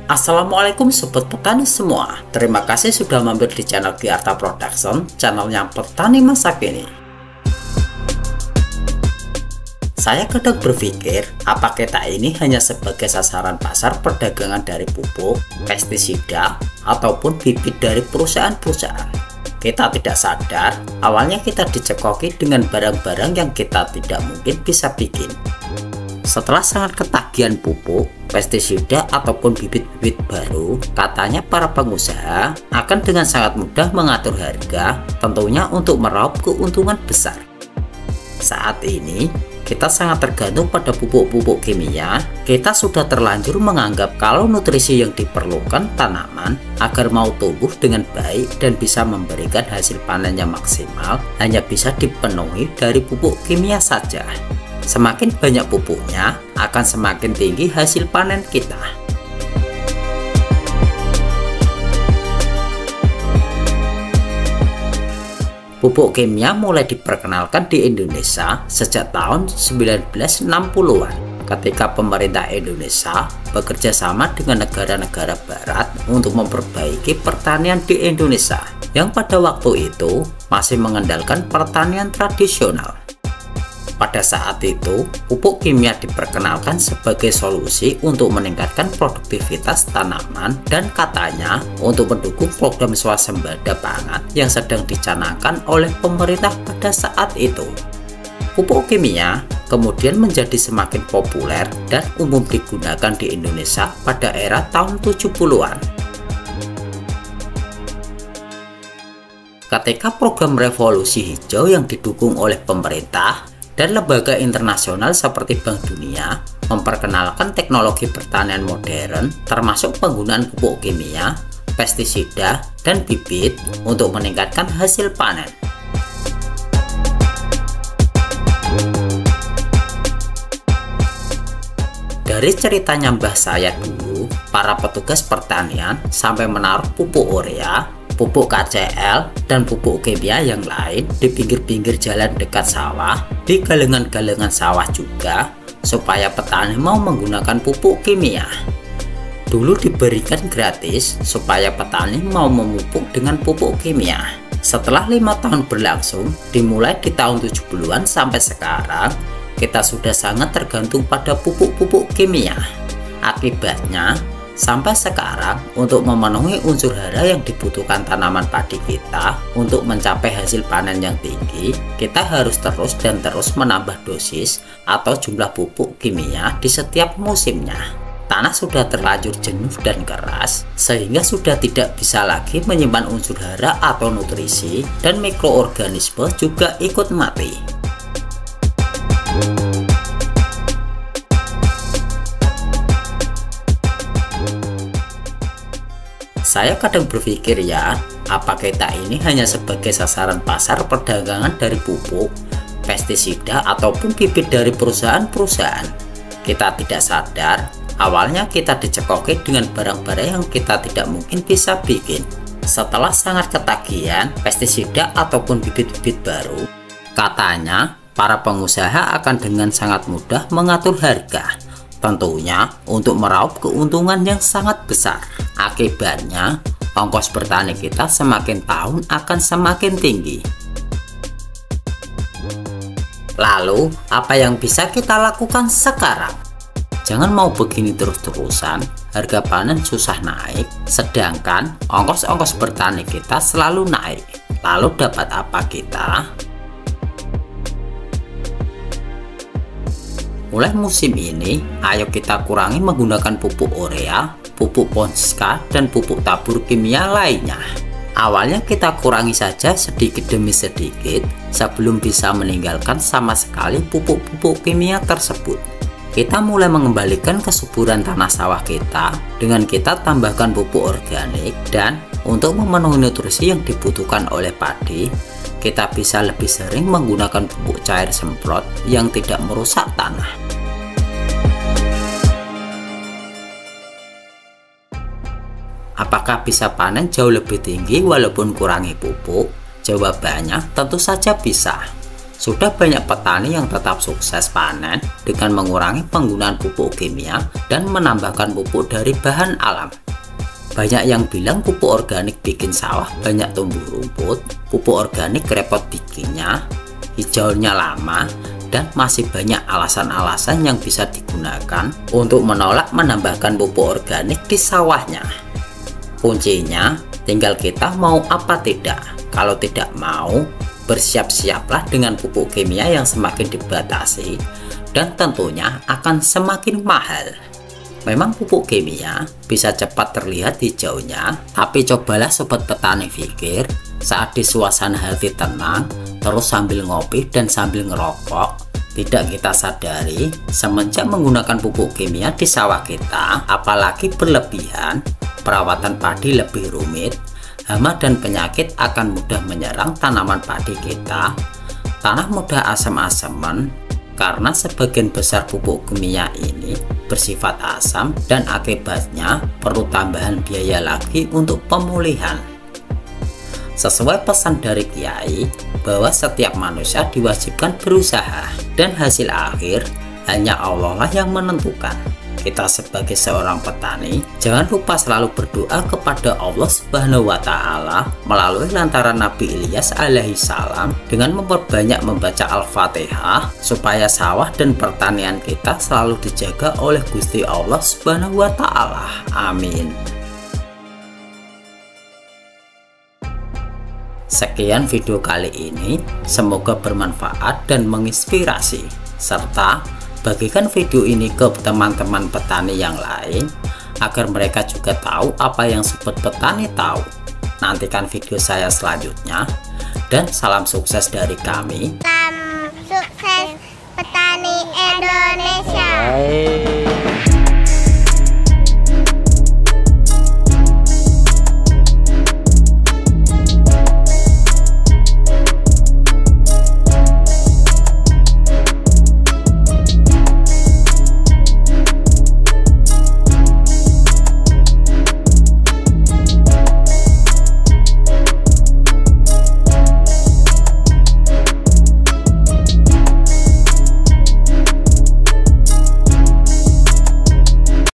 Assalamualaikum sobat petani semua. Terima kasih sudah mampir di channel Giarta Production, channelnya petani masa kini. Saya kadang berpikir, apa kita ini hanya sebagai sasaran pasar perdagangan dari pupuk, pestisida, ataupun bibit dari perusahaan-perusahaan. Kita tidak sadar, awalnya kita dicekoki dengan barang-barang yang kita tidak mungkin bisa bikin. Setelah sangat ketagihan pupuk, pestisida ataupun bibit-bibit baru, katanya para pengusaha akan dengan sangat mudah mengatur harga, tentunya untuk meraup keuntungan besar. Saat ini, kita sangat tergantung pada pupuk-pupuk kimia. Kita sudah terlanjur menganggap kalau nutrisi yang diperlukan tanaman agar mau tumbuh dengan baik dan bisa memberikan hasil panennya maksimal hanya bisa dipenuhi dari pupuk kimia saja. Semakin banyak pupuknya, akan semakin tinggi hasil panen kita. Pupuk kimia mulai diperkenalkan di Indonesia sejak tahun 1960-an, ketika pemerintah Indonesia bekerja sama dengan negara-negara barat untuk memperbaiki pertanian di Indonesia, yang pada waktu itu masih mengandalkan pertanian tradisional. Pada saat itu, pupuk kimia diperkenalkan sebagai solusi untuk meningkatkan produktivitas tanaman dan katanya untuk mendukung program swasembada pangan yang sedang dicanangkan oleh pemerintah pada saat itu. Pupuk kimia kemudian menjadi semakin populer dan umum digunakan di Indonesia pada era tahun 70-an. Ketika program revolusi hijau yang didukung oleh pemerintah dan lembaga internasional seperti Bank Dunia memperkenalkan teknologi pertanian modern termasuk penggunaan pupuk kimia, pestisida, dan bibit untuk meningkatkan hasil panen. Dari ceritanya mbah saya dulu, para petugas pertanian sampai menaruh pupuk urea, pupuk KCL, dan pupuk kimia yang lain di pinggir-pinggir jalan dekat sawah, di galengan-galengan sawah juga, supaya petani mau menggunakan pupuk kimia. Dulu diberikan gratis supaya petani mau memupuk dengan pupuk kimia. Setelah 5 tahun berlangsung, dimulai di tahun 70-an sampai sekarang, kita sudah sangat tergantung pada pupuk-pupuk kimia. Akibatnya, sampai sekarang, untuk memenuhi unsur hara yang dibutuhkan tanaman padi kita untuk mencapai hasil panen yang tinggi, kita harus terus dan terus menambah dosis atau jumlah pupuk kimia di setiap musimnya. Tanah sudah terlanjur jenuh dan keras, sehingga sudah tidak bisa lagi menyimpan unsur hara atau nutrisi, dan mikroorganisme juga ikut mati. Saya kadang berpikir ya, apa kita ini hanya sebagai sasaran pasar perdagangan dari pupuk, pestisida, ataupun bibit dari perusahaan-perusahaan. Kita tidak sadar, awalnya kita dicekoki dengan barang-barang yang kita tidak mungkin bisa bikin. Setelah sangat ketagihan pestisida ataupun bibit-bibit baru, katanya para pengusaha akan dengan sangat mudah mengatur harga, tentunya untuk meraup keuntungan yang sangat besar. Akibatnya, ongkos bertani kita semakin tahun akan semakin tinggi. Lalu, apa yang bisa kita lakukan sekarang? Jangan mau begini terus-terusan, harga panen susah naik, sedangkan ongkos-ongkos bertani kita selalu naik. Lalu dapat apa kita? Mulai musim ini, ayo kita kurangi menggunakan pupuk urea, pupuk Ponska, dan pupuk tabur kimia lainnya. Awalnya kita kurangi saja sedikit demi sedikit sebelum bisa meninggalkan sama sekali pupuk-pupuk kimia tersebut. Kita mulai mengembalikan kesuburan tanah sawah kita dengan kita tambahkan pupuk organik, dan untuk memenuhi nutrisi yang dibutuhkan oleh padi, kita bisa lebih sering menggunakan pupuk cair semprot yang tidak merusak tanah. Apakah bisa panen jauh lebih tinggi walaupun kurangi pupuk? Jawabannya tentu saja bisa. Sudah banyak petani yang tetap sukses panen dengan mengurangi penggunaan pupuk kimia dan menambahkan pupuk dari bahan alam. Banyak yang bilang pupuk organik bikin sawah banyak tumbuh rumput, pupuk organik repot bikinnya, hijaunya lama, dan masih banyak alasan-alasan yang bisa digunakan untuk menolak menambahkan pupuk organik di sawahnya. Kuncinya tinggal kita mau apa tidak. Kalau tidak mau, bersiap-siaplah dengan pupuk kimia yang semakin dibatasi dan tentunya akan semakin mahal. Memang pupuk kimia bisa cepat terlihat hijaunya, tapi cobalah sobat petani pikir saat di suasana hati tenang, terus sambil ngopi dan sambil ngerokok, tidak kita sadari semenjak menggunakan pupuk kimia di sawah kita, apalagi berlebihan, perawatan padi lebih rumit, hama dan penyakit akan mudah menyerang tanaman padi kita, tanah mudah asam-asaman, karena sebagian besar pupuk kimia ini bersifat asam dan akibatnya perlu tambahan biaya lagi untuk pemulihan. Sesuai pesan dari Kiai bahwa setiap manusia diwajibkan berusaha dan hasil akhir hanya Allah lah yang menentukan. Kita sebagai seorang petani jangan lupa selalu berdoa kepada Allah Subhanahu wa Ta'ala melalui lantaran Nabi Ilyas alaihi salam dengan memperbanyak membaca Al-Fatihah supaya sawah dan pertanian kita selalu dijaga oleh Gusti Allah Subhanahu wa Ta'ala. Amin. Sekian video kali ini, semoga bermanfaat dan menginspirasi, serta bagikan video ini ke teman-teman petani yang lain agar mereka juga tahu apa yang sobat petani tahu. Nantikan video saya selanjutnya dan salam sukses dari kami. Salam sukses petani Indonesia.